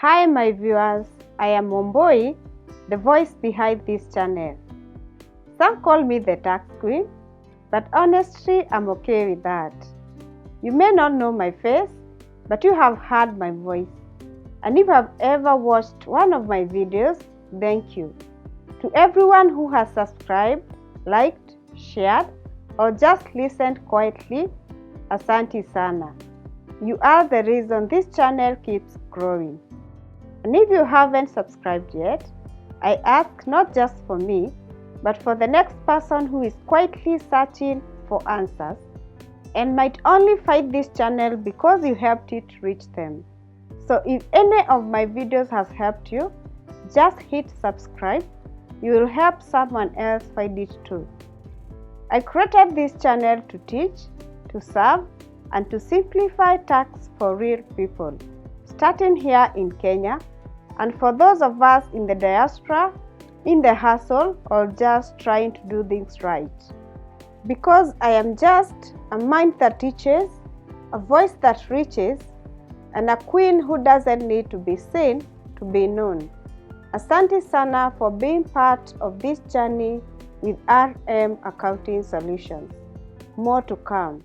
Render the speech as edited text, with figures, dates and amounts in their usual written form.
Hi my viewers, I am Momboi, the voice behind this channel. Some call me the tax queen, but honestly I'm okay with that. You may not know my face, but you have heard my voice. And if you have ever watched one of my videos, thank you. To everyone who has subscribed, liked, shared, or just listened quietly, asante sana. You are the reason this channel keeps growing. And if you haven't subscribed yet, I ask not just for me, but for the next person who is quietly searching for answers and might only find this channel because you helped it reach them. So if any of my videos has helped you, just hit subscribe. You will help someone else find it too. I created this channel to teach, to serve, and to simplify tax for real people, starting here in Kenya, and for those of us in the diaspora, in the hustle, or just trying to do things right. Because I am just a mind that teaches, a voice that reaches, and a queen who doesn't need to be seen to be known. Asante sana for being part of this journey with RM Accounting Solutions. More to come.